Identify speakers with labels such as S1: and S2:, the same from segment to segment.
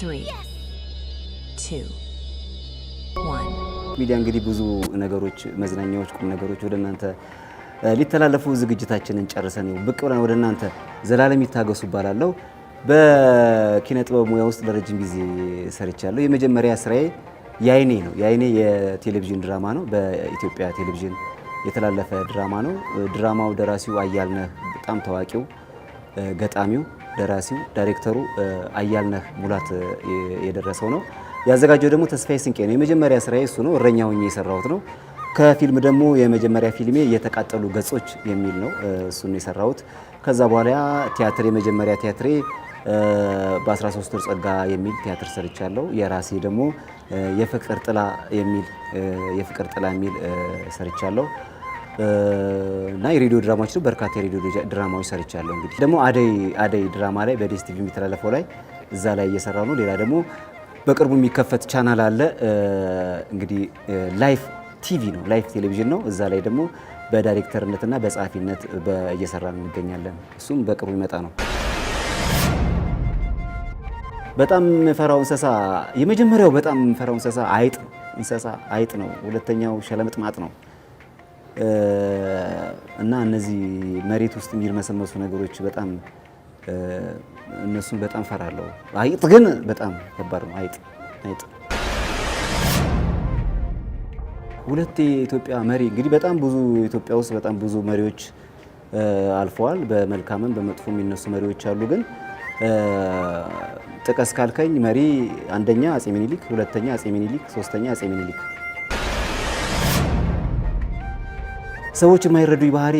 S1: 3 2 1
S2: ሚዲያ እንግዲህ ብዙ ነገሮች መዝናኛዎች ቁም ነገሮች ወደ እናንተ ሊተላለፉ ዝግጅታችንን ጨርሰን ብቅ ብለን ወደ እናንተ ዘላለም ይታገሱ ባላለው በኪነ ጥበብ ሙያ ውስጥ ለረጅም ጊዜ ሰርቻለሁ። የመጀመሪያ ስራዬ ያይኔ ነው። ያይኔ የቴሌቪዥን ድራማ ነው። በኢትዮጵያ ቴሌቪዥን የተላለፈ ድራማ ነው። ድራማው ደራሲው አያልነህ በጣም ታዋቂው ገጣሚው ደራሲው ዳይሬክተሩ አያልነህ ሙላት የደረሰው ነው። ያዘጋጀው ደግሞ ተስፋዬ ስንቄ ነው። የመጀመሪያ ስራዬ እሱ ነው። እረኛ ሆኜ የሰራሁት ነው። ከፊልም ደግሞ የመጀመሪያ ፊልሜ የተቃጠሉ ገጾች የሚል ነው። እሱን የሰራሁት። ከዛ በኋላ ቲያትር የመጀመሪያ ቲያትሬ በ13 ወር ጸጋ የሚል ቲያትር ሰርቻለሁ። የራሴ ደግሞ የፍቅር ጥላ የሚል ሰርቻለሁ። እና የሬዲዮ ድራማዎች ነው። በርካታ የሬዲዮ ድራማዎች ሰርቻለሁ። እንግዲህ ደግሞ አደይ ድራማ ላይ በዴስ ቲቪ የሚተላለፈው ላይ እዛ ላይ እየሰራሁ ነው። ሌላ ደግሞ በቅርቡ የሚከፈት ቻናል አለ። እንግዲህ ላይፍ ቲቪ ነው፣ ላይፍ ቴሌቪዥን ነው። እዛ ላይ ደግሞ በዳይሬክተርነትና በጸሐፊነት እየሰራን እንገኛለን። እሱም በቅርቡ ይመጣ ነው። በጣም የምፈራው እንስሳ የመጀመሪያው በጣም የምፈራው እንስሳ አይጥ ነው። ሁለተኛው ሸለምጥማጥ ነው። እና እነዚህ መሬት ውስጥ የሚርመሰመሱ ነገሮች በጣም እነሱን በጣም ፈራለሁ። አይጥ ግን በጣም ከባድ ነው። አይጥ ሁለት የኢትዮጵያ መሪ እንግዲህ በጣም ብዙ ኢትዮጵያ ውስጥ በጣም ብዙ መሪዎች አልፈዋል። በመልካምም በመጥፎ የሚነሱ መሪዎች አሉ። ግን ጥቀስ ካልከኝ መሪ አንደኛ አጼ ሚኒሊክ፣ ሁለተኛ አጼ ሚኒሊክ፣ ሶስተኛ አጼ ሚኒሊክ። ሰዎች የማይረዱኝ ባህሪ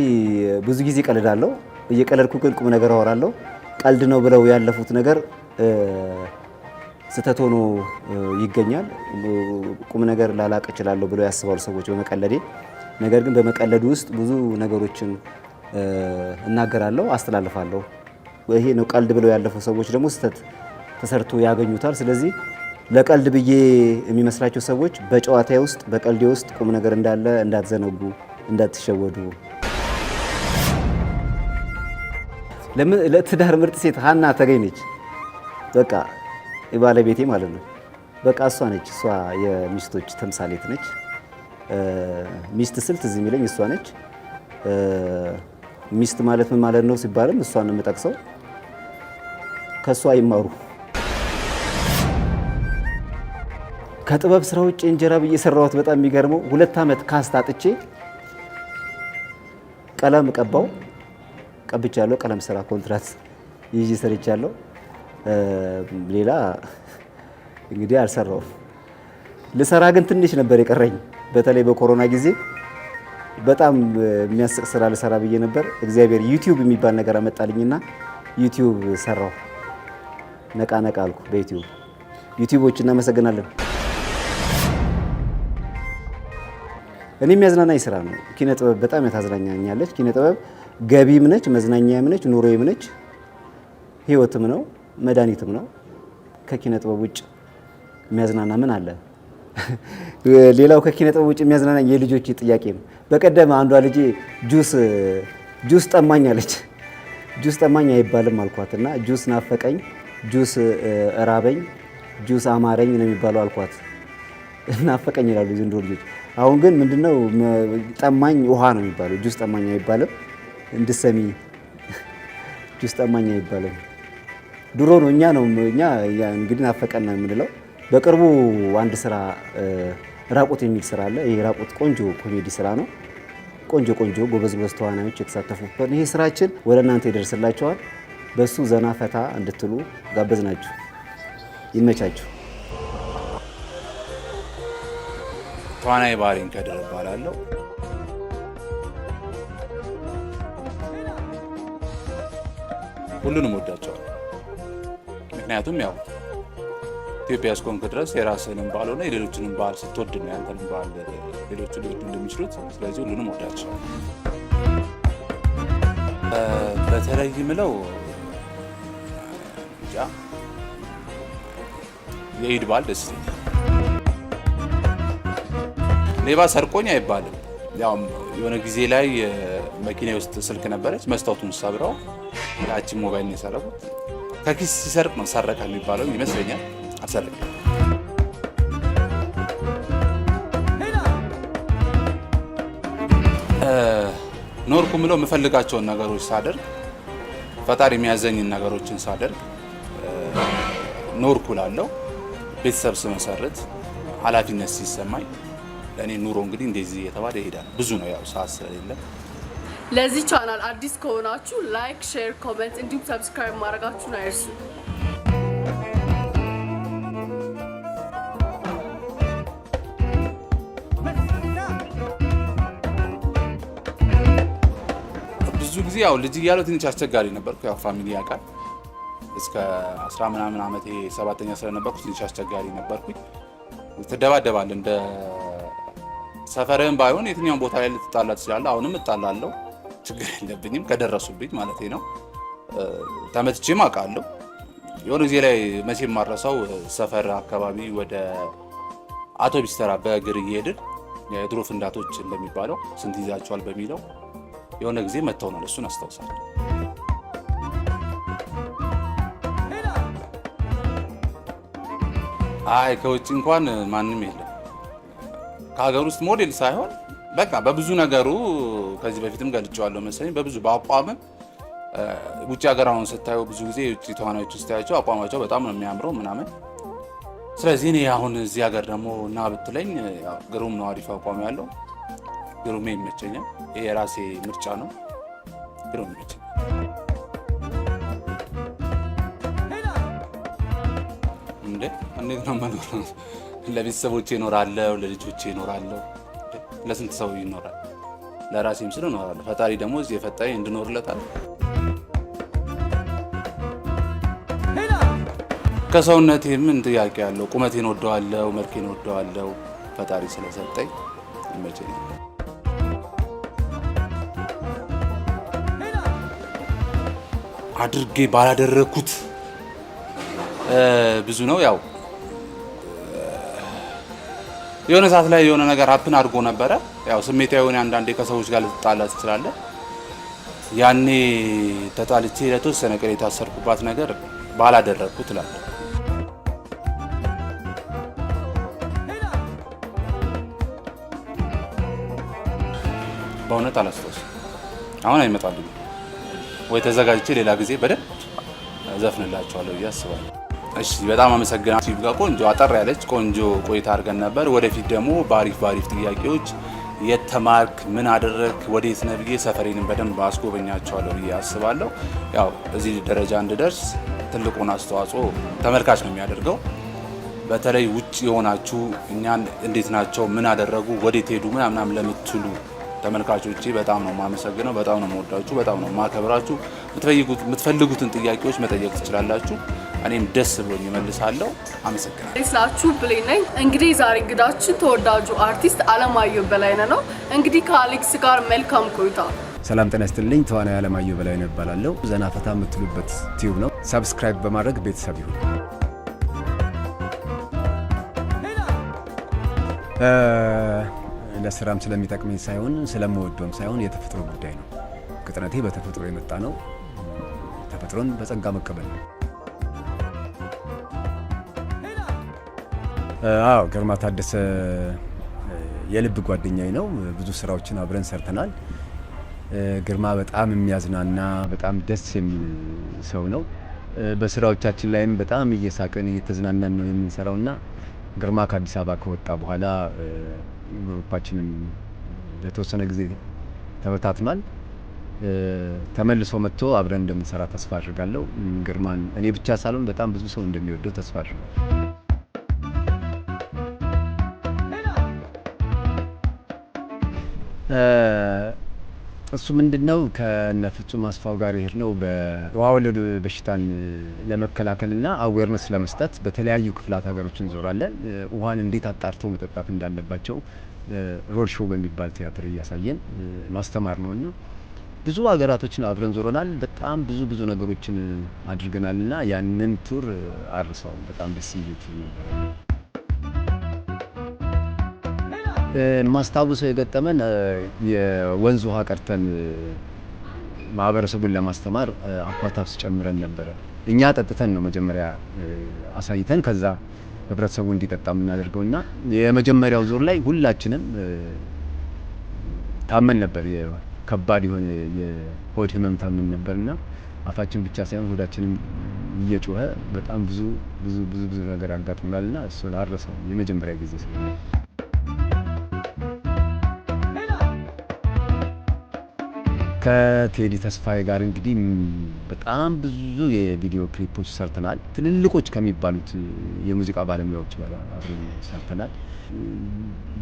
S2: ብዙ ጊዜ ቀልዳለሁ። እየቀለድኩ ግን ቁም ነገር አወራለሁ። ቀልድ ነው ብለው ያለፉት ነገር ስህተት ሆኖ ይገኛል። ቁም ነገር ላላቅ እችላለሁ ብለው ያስባሉ ሰዎች በመቀለዴ። ነገር ግን በመቀለዱ ውስጥ ብዙ ነገሮችን እናገራለሁ፣ አስተላልፋለሁ። ይሄ ነው ቀልድ ብለው ያለፉ ሰዎች ደግሞ ስህተት ተሰርቶ ያገኙታል። ስለዚህ ለቀልድ ብዬ የሚመስላቸው ሰዎች በጨዋታዬ ውስጥ በቀልዴ ውስጥ ቁም ነገር እንዳለ እንዳትዘነጉ፣ እንዳትሸወዱ። ለትዳር ምርጥ ሴት ሀና ተገኘች። በቃ የባለቤቴ ማለት ነው። በቃ እሷ ነች። እሷ የሚስቶች ተምሳሌት ነች። ሚስት ስል ትዝ የሚለኝ እሷ ነች። ሚስት ማለት ምን ማለት ነው ሲባልም እሷን ነው የምጠቅሰው። ከእሷ ይማሩ። ከጥበብ ስራ ውጭ እንጀራ ብዬ ሰራሁት። በጣም የሚገርመው 2 ዓመት ካስት አጥቼ ቀለም ቀብቻለሁ። ቀለም ስራ ኮንትራት ይዤ ሰርቻለሁ። ሌላ እንግዲህ አልሰራሁም። ልሰራ ግን ትንሽ ነበር የቀረኝ። በተለይ በኮሮና ጊዜ በጣም የሚያስቅ ስራ ልሰራ ብዬ ነበር። እግዚአብሔር ዩቲዩብ የሚባል ነገር አመጣልኝና ዩቲዩብ ሰራሁ። ነቃ አልኩ በዩቲዩብ። ዩቲዩቦች እናመሰግናለን። እኔ የሚያዝናናኝ ስራ ነው። ኪነ ጥበብ በጣም ታዝናኛኛለች። ኪነ ጥበብ ገቢም ነች፣ መዝናኛም ነች፣ ኑሮዬም ነች፣ ህይወትም ነው፣ መድኃኒትም ነው። ከኪነ ጥበብ ውጭ የሚያዝናና ምን አለ? ሌላው ከኪነ ጥበብ ውጭ የሚያዝናናኝ የልጆች ጥያቄ ነው። በቀደም አንዷ ልጄ ጁስ ጠማኝ አለች። ጁስ ጠማኝ አይባልም አልኳትና ጁስ ናፈቀኝ፣ ጁስ እራበኝ፣ ጁስ አማረኝ ነው የሚባለው አልኳት። ናፈቀኝ ይላሉ ዘንድሮ ልጆች። አሁን ግን ምንድነው ጠማኝ ውሃ ነው የሚባለው፣ ጁስ ጠማኝ አይባልም። እንድሰሚ ጁስ ጠማኝ አይባልም። ድሮ ነው እኛ እንግዲህ ናፈቀን ነው የምንለው። በቅርቡ አንድ ስራ ራቁት የሚል ስራ አለ። ይሄ ራቁት ቆንጆ ኮሜዲ ስራ ነው። ቆንጆ ጎበዝ ተዋናዮች የተሳተፉበት ይሄ ስራችን ወደ እናንተ ይደርስላችኋል። በሱ ዘና ፈታ እንድትሉ ጋበዝናችሁ። ይመቻችሁ።
S3: ተዋናይ ባህሪን ከድር እባላለሁ። ሁሉንም ወዳቸዋለሁ። ምክንያቱም ያው ኢትዮጵያ እስከሆንክ ድረስ የራስህንም ባህል ሆነ የሌሎችንም ባህል ስትወድ ነው ያንተንም ባህል ሌሎቹ ሊወዱ እንደሚችሉት። ስለዚህ ሁሉንም ወዳቸዋለሁ። በተለይ ምለው የኢድ በዓል ደስ ይለኛል። ሌባ ሰርቆኝ አይባልም። ያው የሆነ ጊዜ ላይ መኪና ውስጥ ስልክ ነበረች፣ መስታወቱን ሰብረው ያቺን ሞባይል ነው የሰረቁት። ከኪስ ሲሰርቅ ነው ሰረቀ የሚባለው ይመስለኛል። አልሰርቅም። ኖርኩ ምለው የምፈልጋቸውን ነገሮች ሳደርግ ፈጣሪ የሚያዘኝን ነገሮችን ሳደርግ ኖርኩ ላለው ቤተሰብ ስመሰርት ኃላፊነት ሲሰማኝ ለእኔ ኑሮ እንግዲህ እንደዚህ እየተባለ ይሄዳል። ብዙ ነው ያው ሰዓት ስለሌለ።
S4: ለዚህ ቻናል አዲስ ከሆናችሁ ላይክ፣ ሼር፣ ኮሜንት እንዲሁም ሰብስክራይብ ማድረጋችሁን አይርሱ።
S3: ብዙ ጊዜ ያው ልጅ እያለሁ ትንሽ አስቸጋሪ ነበርኩ። ያው ፋሚሊ ያውቃል። እስከ 10 ምናምን ዓመቴ 7ኛ ስለነበርኩ ትንሽ አስቸጋሪ ነበርኩኝ። ትደባደባለህ እንደ ሰፈርህም ባይሆን የትኛውን ቦታ ላይ ልትጣላ ትችላለህ። አሁንም እጣላለሁ፣ ችግር የለብኝም ከደረሱብኝ ማለት ነው። ተመትቼም አውቃለሁ። የሆነ ጊዜ ላይ መቼም የማረሳው ሰፈር አካባቢ ወደ አውቶቢስ ተራ በእግር እየሄድን የድሮ ፍንዳቶች እንደሚባለው ስንት ይዛቸዋል በሚለው የሆነ ጊዜ መተውናል። እሱን አስታውሳለሁ። አይ ከውጭ እንኳን ማንም የለም። ከሀገር ውስጥ ሞዴል ሳይሆን በቃ በብዙ ነገሩ ከዚህ በፊትም ገልጬዋለሁ መሰለኝ። በብዙ በአቋምም ውጭ ሀገር አሁን ስታየው ብዙ ጊዜ የውጭ ተዋናዮች ስታያቸው አቋማቸው በጣም ነው የሚያምረው ምናምን። ስለዚህ እኔ አሁን እዚህ ሀገር ደግሞ እና ብትለኝ ግሩም ነው፣ አሪፍ አቋም ያለው ግሩሜ ይመቸኛል። ይሄ የራሴ ምርጫ ነው። ግሩም ይመቸኛል። እንዴት ነው መኖር? ለቤተሰቦቼ እኖራለሁ፣ ለልጆቼ እኖራለሁ። ለስንት ሰው ይኖራል? ለራሴም ስለ እኖራለሁ። ፈጣሪ ደግሞ እዚህ የፈጠረኝ እንድኖርለታል። ከሰውነቴም ጥያቄ ያለው ቁመቴን ወደዋለሁ፣ መልኬን ወደዋለሁ። ፈጣሪ ስለሰጠኝ ይመቸኛል። አድርጌ ባላደረኩት ብዙ ነው። ያው የሆነ ሰዓት ላይ የሆነ ነገር ሀፕን አድርጎ ነበረ። ያው ስሜታዊ የሆነ አንዳንዴ ከሰዎች ጋር ልትጣላ ትችላለህ። ያኔ ተጣልቼ ለተወሰነ ቀን የታሰርኩባት ነገር ባላደረኩት እላለሁ። በእውነት አላስታውስም። አሁን አይመጣልኝም። ወይ ተዘጋጅቼ ሌላ ጊዜ በደንብ ዘፍንላቸዋለሁ ብዬ አስባለሁ። እሺ በጣም አመሰግናለሁ። ቲቪ ጋር ቆንጆ አጠር ያለች ቆንጆ ቆይታ አድርገን ነበር። ወደፊት ደግሞ ባሪፍ ጥያቄዎች የተማርክ ምን አደረክ ወዴት ነህ ብዬ ሰፈሬንም በደንብ አስጎበኛቸዋለሁ ብዬ አስባለሁ። ያው እዚህ ደረጃ እንድደርስ ትልቁን አስተዋጽኦ ተመልካች ነው የሚያደርገው። በተለይ ውጭ የሆናችሁ እኛን እንዴት ናቸው ምን አደረጉ ወዴት ሄዱ ምናምን ለምትሉ ተመልካቾቼ በጣም ነው የማመሰግነው። በጣም ነው የምወዳችሁ፣ በጣም ነው የማከብራችሁ። የምትፈልጉትን ጥያቄዎች መጠየቅ ትችላላችሁ። እኔም ደስ ብሎኝ እመልሳለሁ። አመሰግናለሁ።
S4: ስላችሁ ብሌን ነኝ። እንግዲህ ዛሬ እንግዳችን ተወዳጁ አርቲስት አለማየሁ በላይነህ ነው። እንግዲህ ከአሌክስ ጋር መልካም ቆይታ።
S5: ሰላም ጤና ይስጥልኝ። ተዋናይ አለማየሁ በላይነህ እባላለሁ። ዘና ፈታ የምትሉበት ቲዩብ ነው። ሰብስክራይብ በማድረግ ቤተሰብ ይሁን። ለስራም ስለሚጠቅመኝ ሳይሆን ስለምወደውም ሳይሆን የተፈጥሮ ጉዳይ ነው። ቅጥነቴ በተፈጥሮ የመጣ ነው። ተፈጥሮን በጸጋ መቀበል ነው። አዎ ግርማ ታደሰ የልብ ጓደኛዬ ነው። ብዙ ስራዎችን አብረን ሰርተናል። ግርማ በጣም የሚያዝናና በጣም ደስ የሚል ሰው ነው። በስራዎቻችን ላይም በጣም እየሳቅን እየተዝናናን ነው የምንሰራውና ግርማ ከአዲስ አበባ ከወጣ በኋላ ግሩፓችንን ለተወሰነ ጊዜ ተበታትኗል። ተመልሶ መጥቶ አብረን እንደምንሰራ ተስፋ አድርጋለሁ። ግርማን እኔ ብቻ ሳልሆን በጣም ብዙ ሰው እንደሚወደው ተስፋ አድርጋለሁ። እሱ ምንድነው ከነ ፍጹም አስፋው ጋር የሄድነው በውሃ ወለድ በሽታን ለመከላከልና አዌርነስ ለመስጠት በተለያዩ ክፍላት ሀገሮች እንዞራለን። ውሃን እንዴት አጣርተው መጠጣት እንዳለባቸው ሮድ ሾው በሚባል ቲያትር እያሳየን ማስተማር ነውና ብዙ ሀገራቶችን አብረን ዞረናል። በጣም ብዙ ነገሮችን አድርገናልና ያንን ቱር አርሰው በጣም ደስ የሚል ቱር ነበር። ማስታወሰው የገጠመን የወንዝ ውሃ ቀርተን ማህበረሰቡን ለማስተማር አኳታፍስ ጨምረን ነበረ። እኛ ጠጥተን ነው መጀመሪያ አሳይተን ከዛ ህብረተሰቡ እንዲጠጣ የምናደርገውና የመጀመሪያው ዙር ላይ ሁላችንም ታመን ነበር። ከባድ የሆነ የሆድ ህመም ታመን ነበርና አፋችን ብቻ ሳይሆን ሆዳችንም እየጮኸ በጣም ብዙ ነገር አጋጥሞናልና እሱ አልረሳውም የመጀመሪያ ጊዜ ስለሆነ። ከቴዲ ተስፋዬ ጋር እንግዲህ በጣም ብዙ የቪዲዮ ክሊፖች ሰርተናል። ትልልቆች ከሚባሉት የሙዚቃ ባለሙያዎች ጋር አብረን ሰርተናል።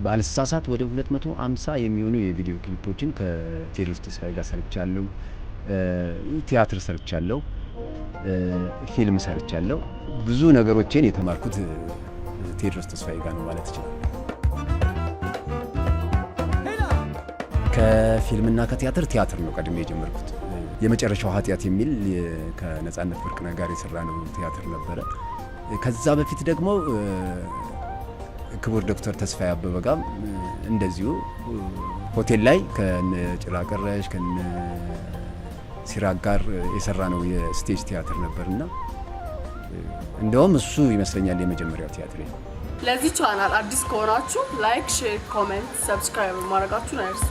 S5: ባልሳሳት ወደ 250 የሚሆኑ የቪዲዮ ክሊፖችን ከቴዎድሮስ ተስፋዬ ጋር ሰርቻለሁ። ቲያትር ሰርቻለሁ፣ ፊልም ሰርቻለሁ። ብዙ ነገሮችን የተማርኩት ቴዎድሮስ ተስፋዬ ጋር ነው ማለት ይችላል። ከፊልምና ከቲያትር ነው ቀድሜ የጀመርኩት። የመጨረሻው ኃጢአት የሚል ከነጻነት ወርቅነህ ጋር የሰራ ነው ቲያትር ነበረ። ከዛ በፊት ደግሞ ክቡር ዶክተር ተስፋዬ አበበ ጋር እንደዚሁ ሆቴል ላይ ከነ ጭራቀረሽ ከነ ሲራክ ጋር የሰራ ነው የስቴጅ ቲያትር ነበርና እንደውም እሱ ይመስለኛል የመጀመሪያው ቲያትር።
S4: ለዚህ ቻናል አዲስ ከሆናችሁ ላይክ፣ ሼር፣ ኮሜንት፣ ሰብስክራይብ ማድረጋችሁን አይርሱ።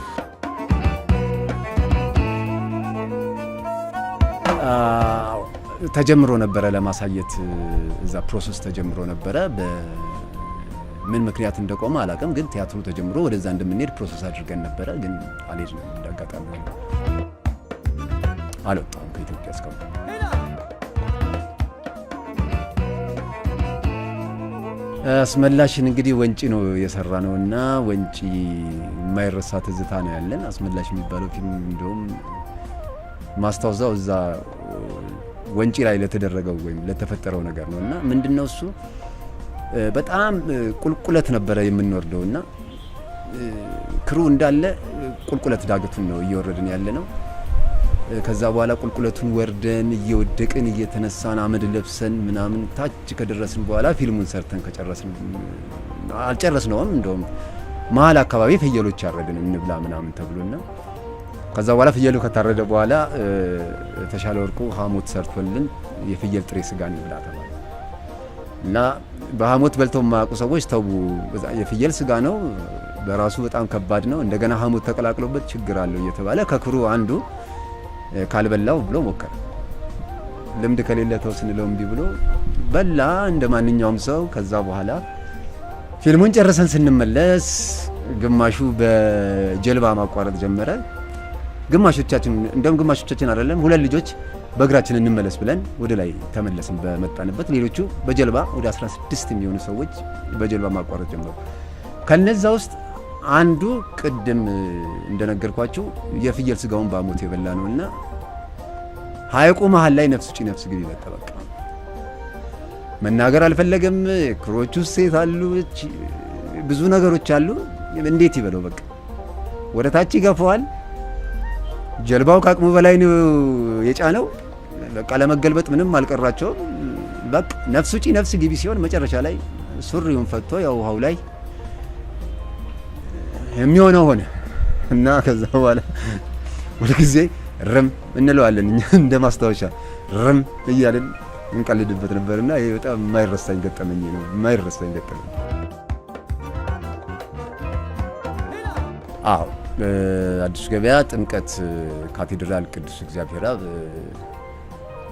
S5: ተጀምሮ ነበረ ለማሳየት እዛ ፕሮሰስ ተጀምሮ ነበረ። በምን ምክንያት እንደቆመ አላውቅም፣ ግን ቲያትሩ ተጀምሮ ወደዛ እንደምንሄድ ፕሮሰስ አድርገን ነበረ። ግን አልሄድንም። እንዳጋጣሚ አልወጣም ከኢትዮጵያ እስካሁን። አስመላሽን እንግዲህ ወንጪ ነው የሰራ ነው እና ወንጪ የማይረሳ ትዝታ ነው ያለን። አስመላሽ የሚባለው ፊልም እንደውም ማስታወዛው እዛ ወንጪ ላይ ለተደረገው ወይም ለተፈጠረው ነገር ነው እና ምንድነው እሱ በጣም ቁልቁለት ነበረ የምንወርደው እና ክሩ እንዳለ ቁልቁለት ዳገቱን ነው እየወረድን ያለ ነው። ከዛ በኋላ ቁልቁለቱን ወርደን እየወደቅን እየተነሳን አመድ ለብሰን ምናምን ታች ከደረስን በኋላ ፊልሙን ሰርተን ከጨረስን አልጨረስነውም። እንደውም መሀል አካባቢ ፍየሎች አረድን እንብላ ምናምን ተብሎና ከዛ በኋላ ፍየሉ ከታረደ በኋላ ተሻለ ወርቁ ሐሞት ሰርቶልን የፍየል ጥሬ ስጋ እንብላ ተባለ እና በሐሞት በልተው የማያውቁ ሰዎች ተው፣ የፍየል ስጋ ነው በራሱ በጣም ከባድ ነው፣ እንደገና ሐሞት ተቀላቅሎበት ችግር አለው እየተባለ ከክሩ አንዱ ካልበላው ብሎ ሞከረ። ልምድ ከሌለ ተው ስንለው እምቢ ብሎ በላ እንደ ማንኛውም ሰው። ከዛ በኋላ ፊልሙን ጨርሰን ስንመለስ ግማሹ በጀልባ ማቋረጥ ጀመረ። ግማሾቻችን አይደለም ሁለት ልጆች በእግራችን እንመለስ ብለን ወደ ላይ ተመለስን በመጣንበት። ሌሎቹ በጀልባ ወደ 16 የሚሆኑ ሰዎች በጀልባ ማቋረጥ ጀመሩ። ከነዛ ውስጥ አንዱ ቅድም እንደነገርኳችሁ የፍየል ስጋውን በሐሞት የበላ ነውና ሐይቁ መሃል ላይ ነፍስ ውጪ ነፍስ ግቢ መጣ። በቃ መናገር አልፈለገም። ክሮቹ ሴት አሉ፣ ብዙ ነገሮች አሉ። እንዴት ይበለው? በቃ ወደ ታች ይገፋዋል። ጀልባው ከአቅሙ በላይ ነው የጫነው። በቃ ለመገልበጥ ምንም አልቀራቸውም። በቃ ነፍስ ውጪ ነፍስ ግቢ ሲሆን መጨረሻ ላይ ሱሪውን ፈቶ ያው ውሃው ላይ የሚሆነው ሆነ እና ከዛ በኋላ ሁልጊዜ ረም እንለዋለን እኛ እንደ ማስታወሻ ረም እያልን እንቀልድበት ነበርና ይሄ በጣም የማይረሳኝ ገጠመኝ ነው። የማይረሳኝ ገጠመኝ። አዎ አዲስ ገበያ ጥምቀት ካቴድራል ቅዱስ እግዚአብሔር አብ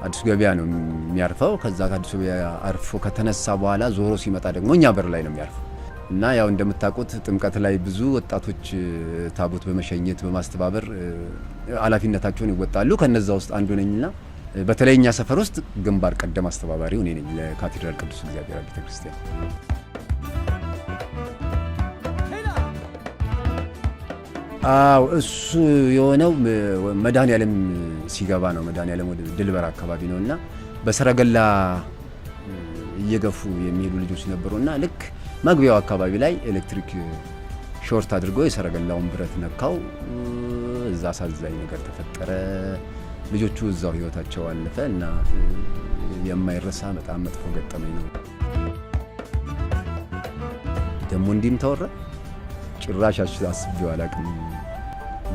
S5: አዲስ ገበያ ነው የሚያርፈው። ከዛ ከአዲስ ገበያ አርፎ ከተነሳ በኋላ ዞሮ ሲመጣ ደግሞ እኛ በር ላይ ነው የሚያርፈው እና ያው እንደምታውቁት ጥምቀት ላይ ብዙ ወጣቶች ታቦት በመሸኘት በማስተባበር ኃላፊነታቸውን ይወጣሉ። ከነዛ ውስጥ አንዱ ነኝና በተለይ እኛ ሰፈር ውስጥ ግንባር ቀደም አስተባባሪው እኔ ነኝ ለካቴድራል ቅዱስ እግዚአብሔር ቤተክርስቲያን። አዎ እሱ የሆነው መድኃኔዓለም ሲገባ ነው። መድኃኔዓለም ወደ ድልበር አካባቢ ነውና በሰረገላ እየገፉ የሚሄዱ ልጆች ነበሩና ልክ መግቢያው አካባቢ ላይ ኤሌክትሪክ ሾርት አድርጎ የሰረገላውን ብረት ነካው። እዛ አሳዛኝ ነገር ተፈጠረ። ልጆቹ እዛው ህይወታቸው አለፈ እና የማይረሳ በጣም መጥፎ ገጠመኝ ነው። ደግሞ እንዲህም ተወራ ጭራሽ አስቤው አላውቅም።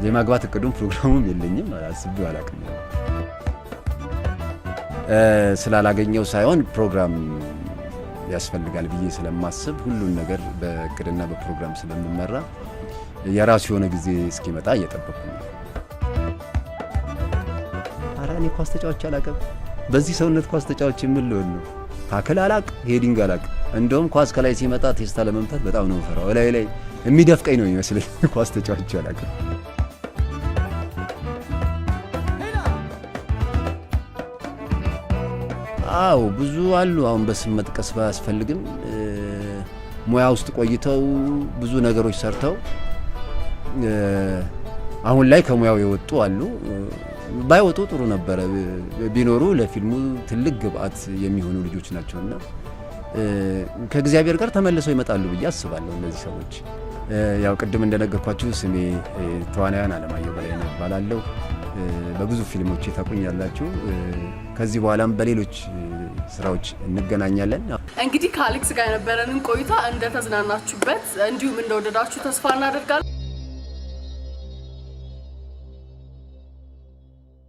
S5: የማግባት እቅዱም ፕሮግራሙም የለኝም። አስቤው አላውቅም። ስላላገኘው ሳይሆን ፕሮግራም ያስፈልጋል ብዬ ስለማስብ ሁሉን ነገር በእቅድና በፕሮግራም ስለምመራ የራሱ የሆነ ጊዜ እስኪመጣ እየጠበቅኩ ነው። ኧረ እኔ ኳስ ተጫዋች አላውቅም። በዚህ ሰውነት ኳስ ተጫዋች ምን ልሆን ነው? ታክል አላውቅ፣ ሄዲንግ አላውቅ። እንደውም ኳስ ከላይ ሲመጣ ቴስታ ለመምታት በጣም ነው የምፈራው። ላይ የሚደፍቀኝ ነው የሚመስለኝ። ኳስ ተጫዋች አላውቅም። አዎ ብዙ አሉ። አሁን በስም መጥቀስ ባያስፈልግም ሙያ ውስጥ ቆይተው ብዙ ነገሮች ሰርተው አሁን ላይ ከሙያው የወጡ አሉ። ባይወጡ ጥሩ ነበረ። ቢኖሩ ለፊልሙ ትልቅ ግብአት የሚሆኑ ልጆች ናቸውና ከእግዚአብሔር ጋር ተመልሰው ይመጣሉ ብዬ አስባለሁ። እነዚህ ሰዎች ያው ቅድም እንደነገርኳችሁ ስሜ ተዋናያን አለማየሁ በላይነህ እባላለሁ። በብዙ ፊልሞች ታቁኛላችሁ። ከዚህ በኋላም በሌሎች ስራዎች እንገናኛለን።
S4: እንግዲህ ከአሌክስ ጋር የነበረንን ቆይታ እንደተዝናናችሁበት እንዲሁም እንደወደዳችሁ ተስፋ እናደርጋለን።